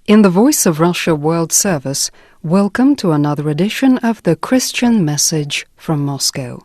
In the Voice of Russia World Service, welcome to another edition of the Christian Message from Moscow.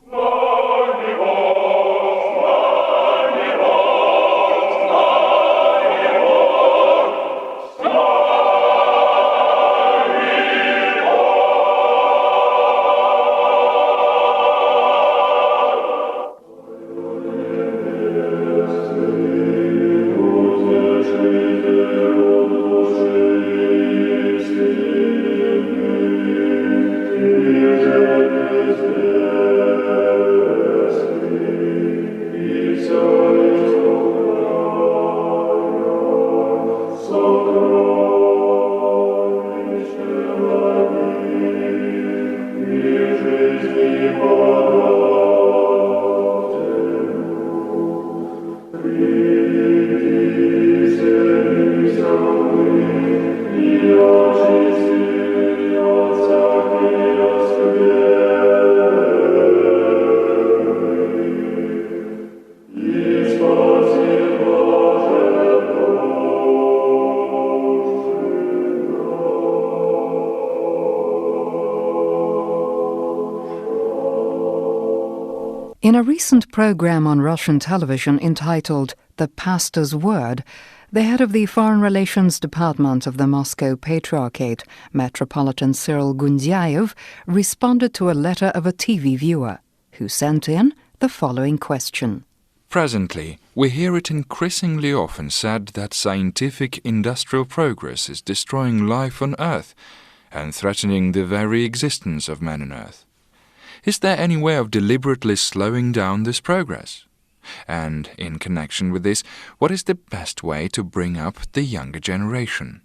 In a recent program on Russian television entitled The Pastor's Word, the head of the Foreign Relations Department of the Moscow Patriarchate, Metropolitan Kirill Gundyaev, responded to a letter of a TV viewer who sent in the following question. Presently, we hear it increasingly often said that scientific industrial progress is destroying life on Earth and threatening the very existence of man on Earth. Is there any way of deliberately slowing down this progress? And in connection with this, what is the best way to bring up the younger generation?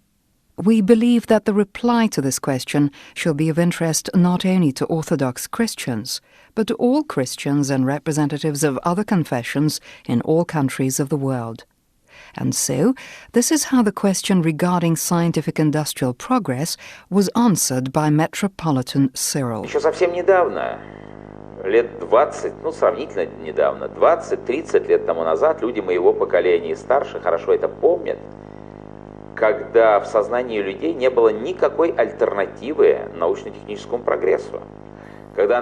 We believe that the reply to this question shall be of interest not only to Orthodox Christians, but to all Christians and representatives of other confessions in all countries of the world. And so, this is how the question regarding scientific industrial progress was answered by Metropolitan Kirill. Еще совсем недавно, лет 20, сравнительно недавно, 20-30 лет тому назад, люди моего поколения и старше хорошо это помнят, когда в сознании людей не было никакой альтернативы научно-техническому прогрессу.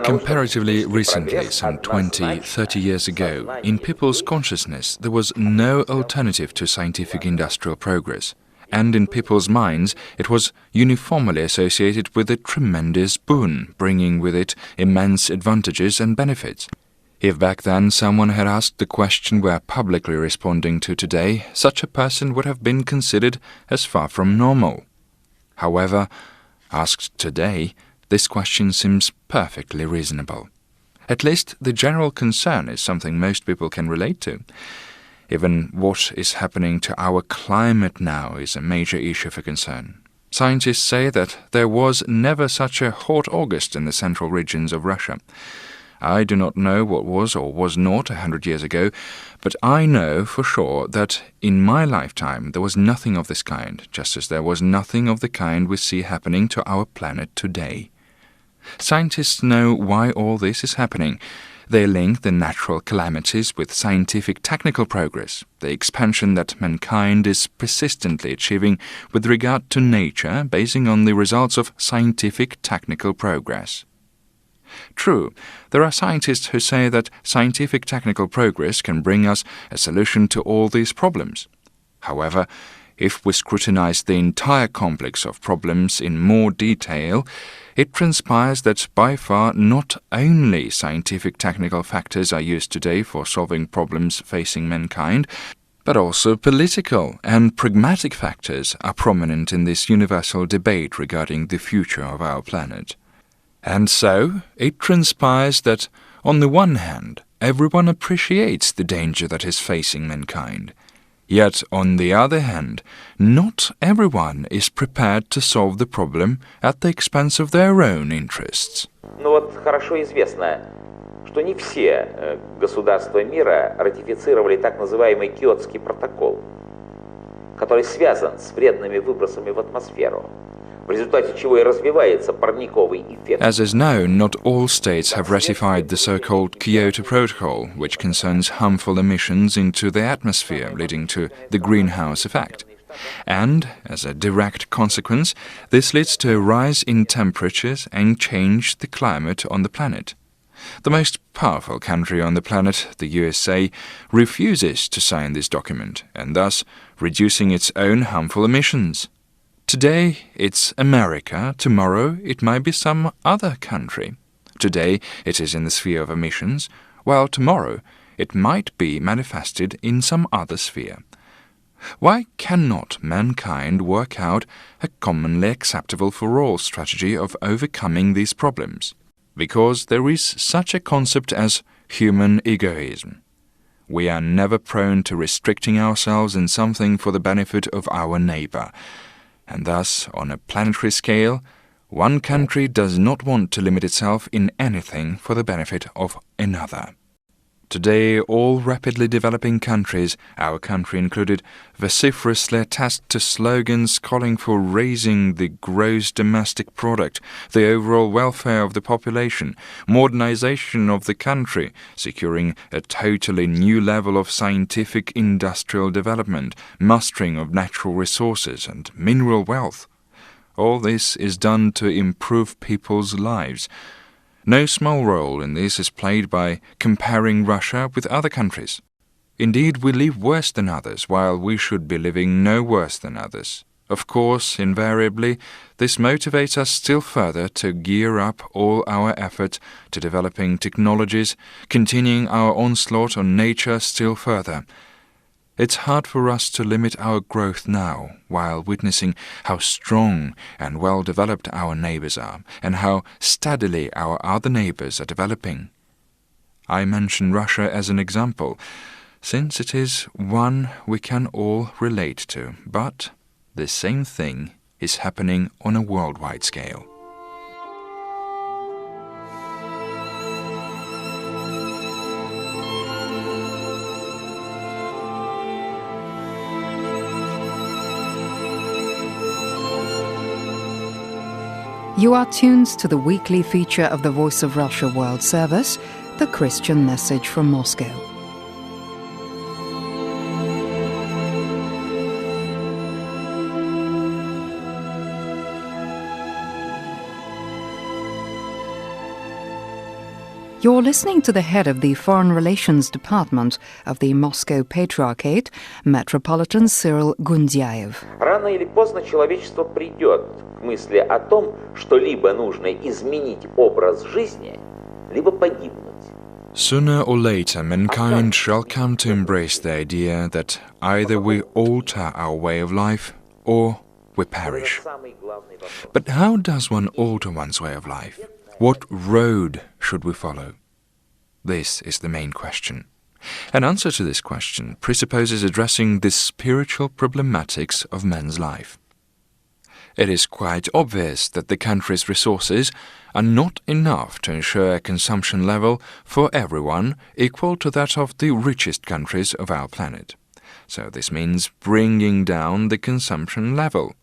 Comparatively recently, some 20-30 years ago, in people's consciousness there was no alternative to scientific industrial progress, and in people's minds it was uniformly associated with a tremendous boon, bringing with it immense advantages and benefits. If back then someone had asked the question we're publicly responding to today, such a person would have been considered as far from normal. However, asked today, this question seems perfectly reasonable. At least the general concern is something most people can relate to. Even what is happening to our climate now is a major issue for concern. Scientists say that there was never such a hot August in the central regions of Russia. I do not know what was or was not 100 years ago, but I know for sure that in my lifetime there was nothing of this kind, just as there was nothing of the kind we see happening to our planet today. Scientists know why all this is happening. They link the natural calamities with scientific technical progress, the expansion that mankind is persistently achieving with regard to nature, basing on the results of scientific technical progress. True, there are scientists who say that scientific technical progress can bring us a solution to all these problems. However, if we scrutinize the entire complex of problems in more detail, it transpires that by far not only scientific technical factors are used today for solving problems facing mankind, but also political and pragmatic factors are prominent in this universal debate regarding the future of our planet. And so, it transpires that, on the one hand, everyone appreciates the danger that is facing mankind. Yet, on the other hand, not everyone is prepared to solve the problem at the expense of their own interests. Хорошо известно, что не все государства мира ратифицировали так называемый Киотский протокол, который связан с вредными выбросами в атмосферу. в результате чего и развивается парниковый эффект. As is known, not all states have ratified the so-called Kyoto Protocol, which concerns harmful emissions into the atmosphere, leading to the greenhouse effect. And, as a direct consequence, this leads to a rise in temperatures and change the climate on the planet. The most powerful country on the planet, the USA, refuses to sign this document, and thus reducing its own harmful emissions. Today it's America, tomorrow it might be some other country. Today it is in the sphere of emissions, while tomorrow it might be manifested in some other sphere. Why cannot mankind work out a commonly acceptable for all strategy of overcoming these problems? Because there is such a concept as human egoism. We are never prone to restricting ourselves in something for the benefit of our neighbor, and thus, on a planetary scale, one country does not want to limit itself in anything for the benefit of another. Today, all rapidly developing countries, our country included, vociferously attest to slogans calling for raising the gross domestic product, the overall welfare of the population, modernization of the country, securing a totally new level of scientific industrial development, mastering of natural resources and mineral wealth. All this is done to improve people's lives. No small role in this is played by comparing Russia with other countries. Indeed, we live worse than others, while we should be living no worse than others. Of course, invariably, this motivates us still further to gear up all our effort to developing technologies, continuing our onslaught on nature still further. It's hard for us to limit our growth now, while witnessing how strong and well-developed our neighbors are, and how steadily our other neighbors are developing. I mention Russia as an example, since it is one we can all relate to, but the same thing is happening on a worldwide scale. You are tuned to the weekly feature of the Voice of Russia World Service, the Christian Message from Moscow. You're listening to the head of the Foreign Relations Department of the Moscow Patriarchate, Metropolitan Kirill Gundyaev. Рано или поздно человечество придет к мысли о том, что либо нужно изменить образ жизни, либо погибнуть. Sooner or later, mankind shall come to embrace the idea that either we alter our way of life or we perish. But how does one alter one's way of life? What road should we follow? This is the main question. An answer to this question presupposes addressing the spiritual problematics of man's life. It is quite obvious that the country's resources are not enough to ensure a consumption level for everyone equal to that of the richest countries of our planet. So this means bringing down the consumption level,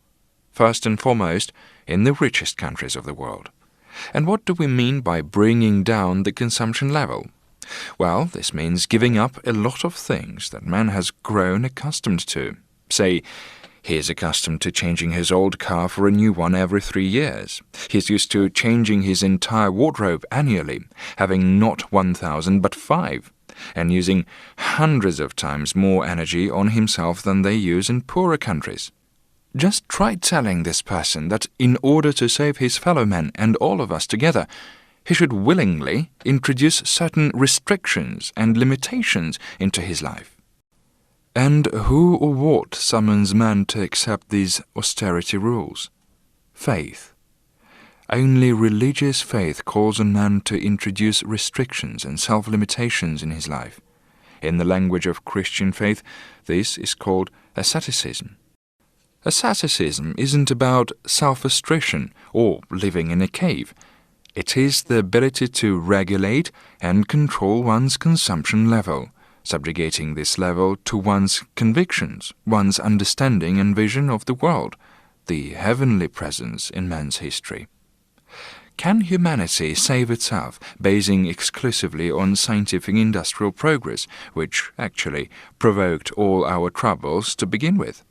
first and foremost in the richest countries of the world. And what do we mean by bringing down the consumption level? Well, this means giving up a lot of things that man has grown accustomed to. Say, he is accustomed to changing his old car for a new one every 3 years. He is used to changing his entire wardrobe annually, having not 1,000 but 5, and using hundreds of times more energy on himself than they use in poorer countries. Just try telling this person that in order to save his fellow men and all of us together, he should willingly introduce certain restrictions and limitations into his life. And who or what summons man to accept these austerity rules? Faith. Only religious faith calls on man to introduce restrictions and self-limitations in his life. In the language of Christian faith, this is called asceticism. Asceticism isn't about self-restriction or living in a cave. It is the ability to regulate and control one's consumption level, subjugating this level to one's convictions, one's understanding and vision of the world, the heavenly presence in man's history. Can humanity save itself, basing exclusively on scientific industrial progress, which actually provoked all our troubles to begin with?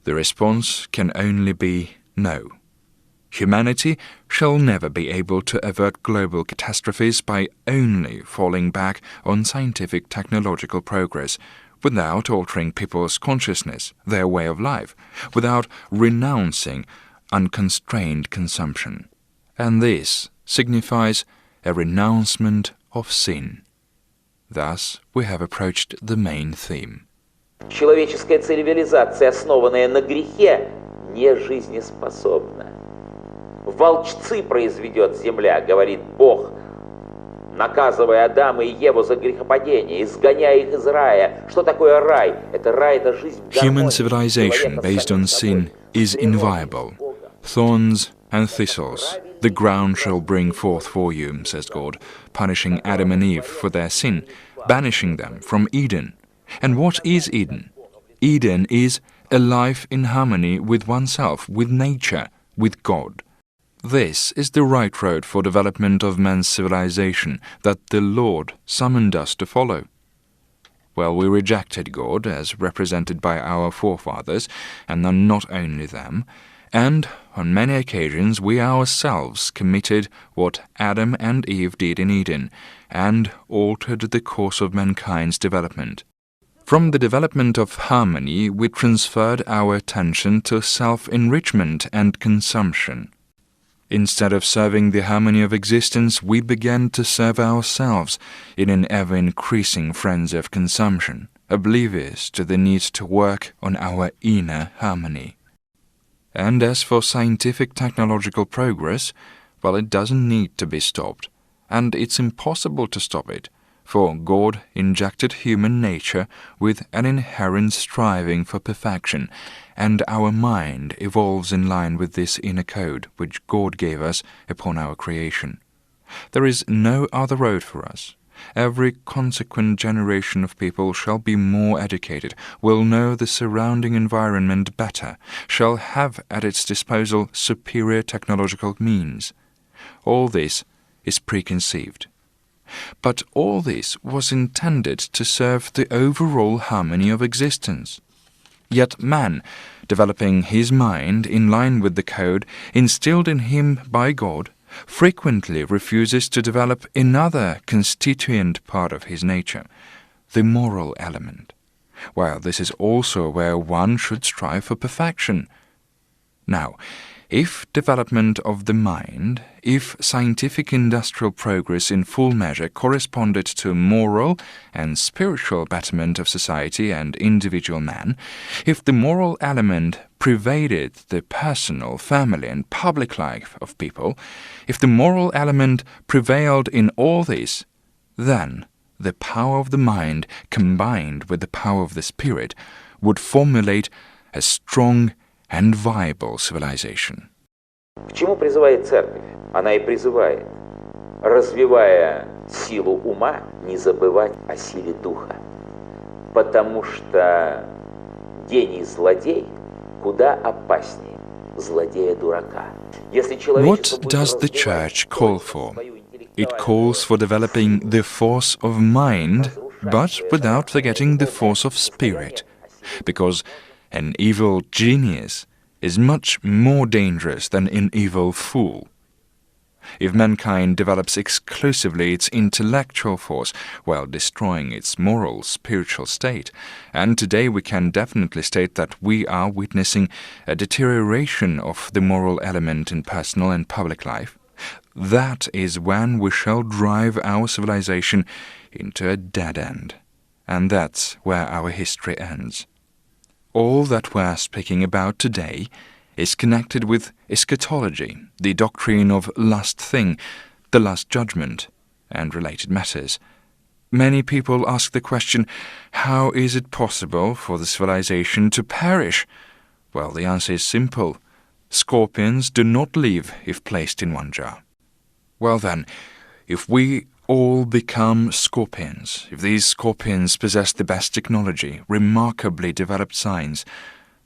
The response can only be no. Humanity shall never be able to avert global catastrophes by only falling back on scientific technological progress, without altering people's consciousness, their way of life, without renouncing unconstrained consumption. And this signifies a renouncement of sin. Thus, we have approached the main theme. Человеческая цивилизация, основанная на грехе, не жизнеспособна. Волчцы произведет земля, говорит Бог, наказывая Адама и Еву за грехопадение, изгоняя их из рая. Что такое рай? Рай — это жизнь в гармонии. Human civilization based on sin is inviolable. Thorns and thistles the ground shall bring forth for you, says God, punishing Adam and Eve for their sin, banishing them from Eden. And what is Eden? Eden is a life in harmony with oneself, with nature, with God. This is the right road for development of man's civilization that the Lord summoned us to follow. Well, we rejected God as represented by our forefathers, and then not only them, and on many occasions we ourselves committed what Adam and Eve did in Eden, and altered the course of mankind's development. From the development of harmony, we transferred our attention to self-enrichment and consumption. Instead of serving the harmony of existence, we began to serve ourselves in an ever-increasing frenzy of consumption, oblivious to the need to work on our inner harmony. And as for scientific technological progress, well, it doesn't need to be stopped, and it's impossible to stop it, for God injected human nature with an inherent striving for perfection, and our mind evolves in line with this inner code which God gave us upon our creation. There is no other road for us. Every consequent generation of people shall be more educated, will know the surrounding environment better, shall have at its disposal superior technological means. All this is preconceived. But all this was intended to serve the overall harmony of existence. Yet man, developing his mind in line with the code instilled in him by God, frequently refuses to develop another constituent part of his nature, the moral element, while this is also where one should strive for perfection. Now, if development of the mind, if scientific industrial progress in full measure corresponded to moral and spiritual betterment of society and individual man, if the moral element pervaded the personal, family, and public life of people, if the moral element prevailed in all this, then the power of the mind combined with the power of the spirit would formulate a strong and viable civilization. К чему призывает церковь? Она и призывает, развивая силу ума, не забывать о силе духа. Потому что гений-злодей куда опаснее злодея-дурака. What does the Church call for? It calls for developing the force of mind, but without forgetting the force of spirit, because an evil genius is much more dangerous than an evil fool. If mankind develops exclusively its intellectual force while destroying its moral, spiritual state, and today we can definitely state that we are witnessing a deterioration of the moral element in personal and public life, that is when we shall drive our civilization into a dead end. And that's where our history ends. All that we're speaking about today is connected with eschatology, the doctrine of last thing, the last judgment, and related matters. Many people ask the question, how is it possible for the civilization to perish? Well, the answer is simple. Scorpions do not live if placed in one jar. Well then, if we all become scorpions, if these scorpions possess the best technology, remarkably developed science,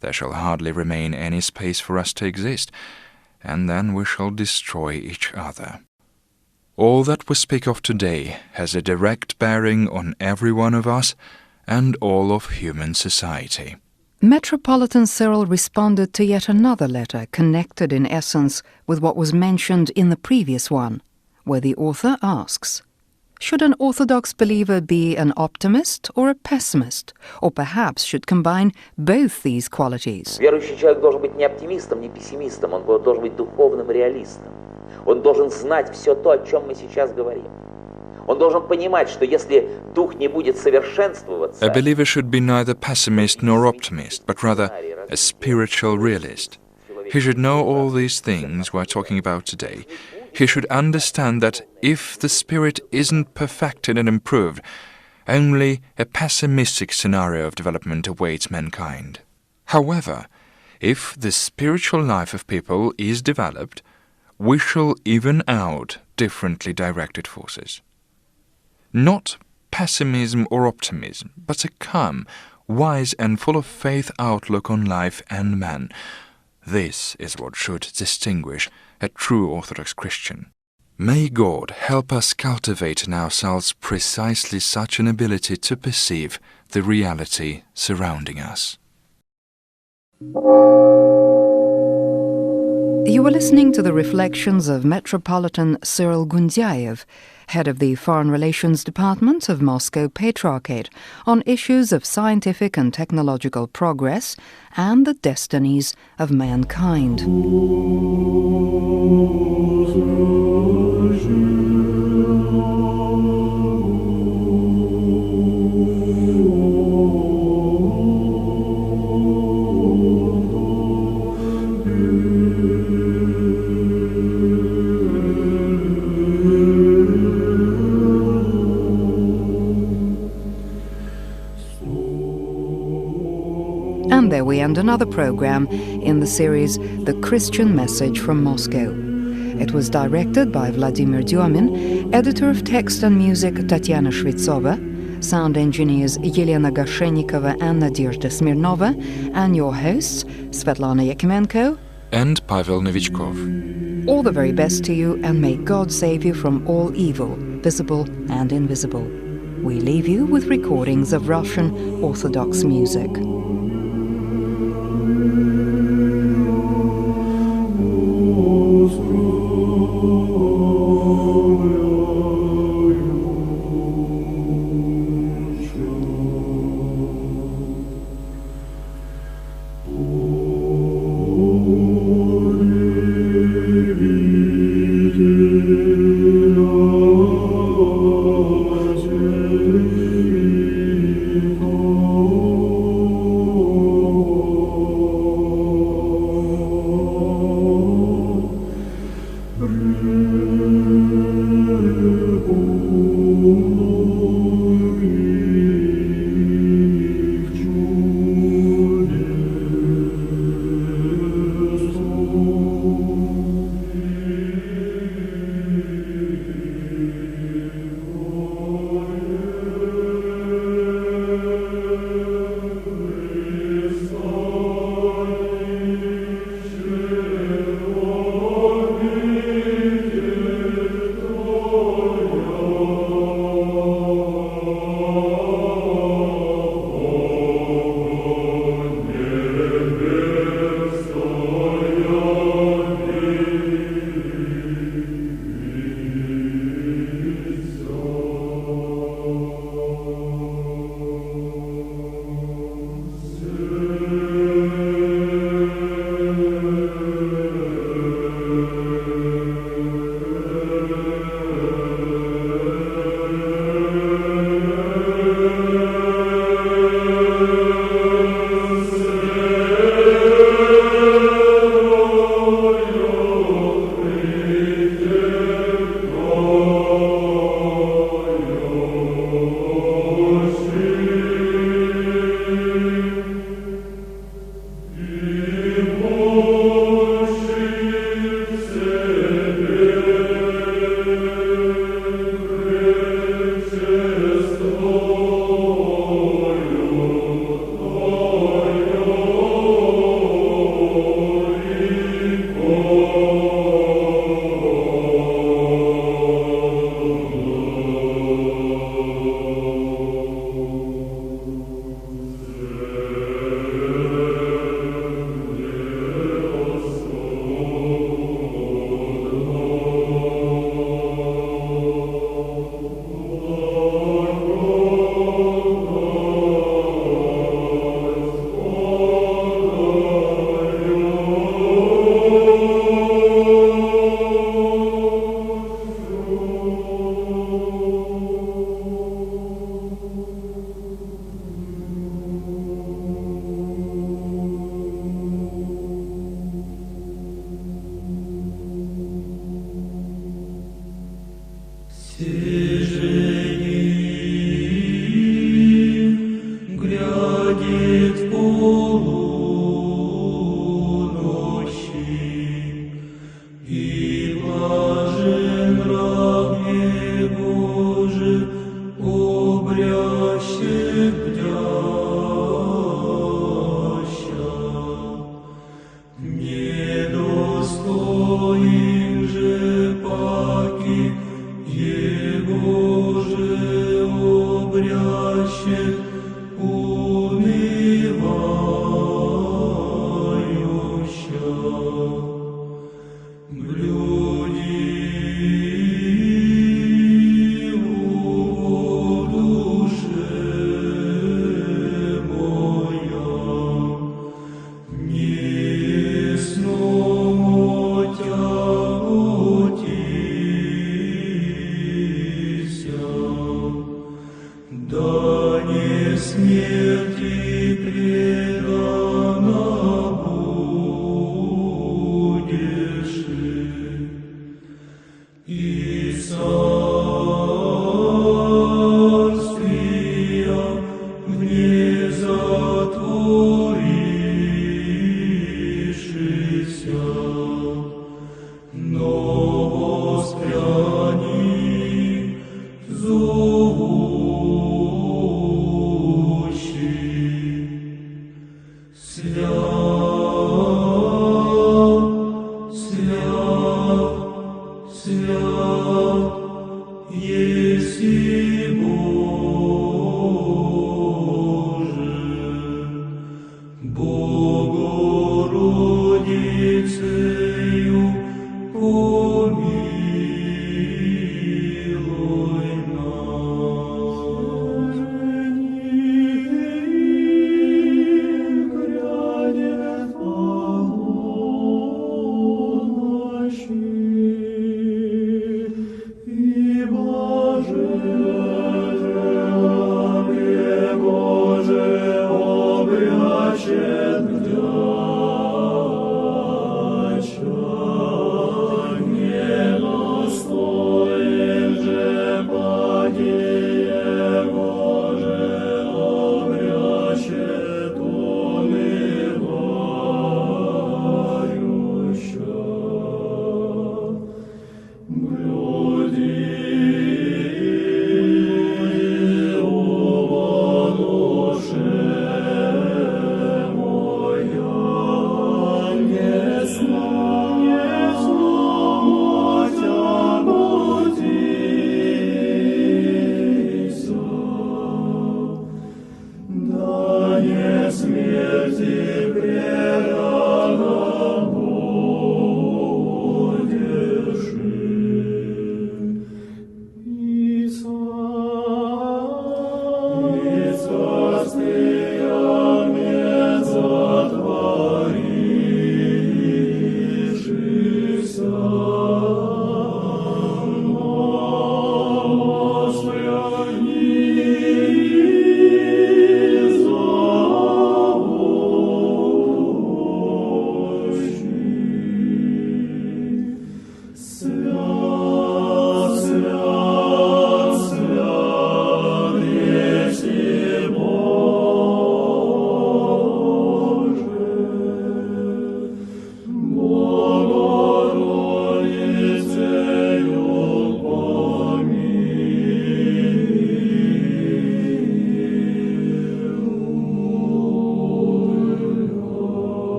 there shall hardly remain any space for us to exist, and then we shall destroy each other. All that we speak of today has a direct bearing on every one of us and all of human society. Metropolitan Cyril responded to yet another letter connected in essence with what was mentioned in the previous one, where the author asks, should an Orthodox believer be an optimist or a pessimist, or perhaps should combine both these qualities? Верующий человек должен быть не оптимистом, не пессимистом, он должен быть духовным реалистом. Он должен знать все то, о чем мы сейчас говорим. Он должен понимать, что если дух не будет совершенствоваться... A believer should be neither pessimist nor optimist, but rather a spiritual realist. He should know all these things we're talking about today. He should understand that if the spirit isn't perfected and improved, only a pessimistic scenario of development awaits mankind. However, if the spiritual life of people is developed, we shall even out differently directed forces. Not pessimism or optimism, but a calm, wise and full of faith outlook on life and man. This is what should distinguish a true Orthodox Christian. May God help us cultivate in ourselves precisely such an ability to perceive the reality surrounding us. You are listening to the reflections of Metropolitan Kirill Gundyaev, head of the Foreign Relations Department of Moscow Patriarchate, on issues of scientific and technological progress and the destinies of mankind. And there we end another program in the series The Christian Message from Moscow. It was directed by Vladimir Dyomin, editor of text and music Tatiana Shvetsova, sound engineers Yelena Goshenikova and Nadezhda Smirnova, and your hosts Svetlana Yakimenko and Pavel Novichkov. All the very best to you, and may God save you from all evil, visible and invisible. We leave you with recordings of Russian Orthodox music.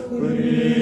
Free.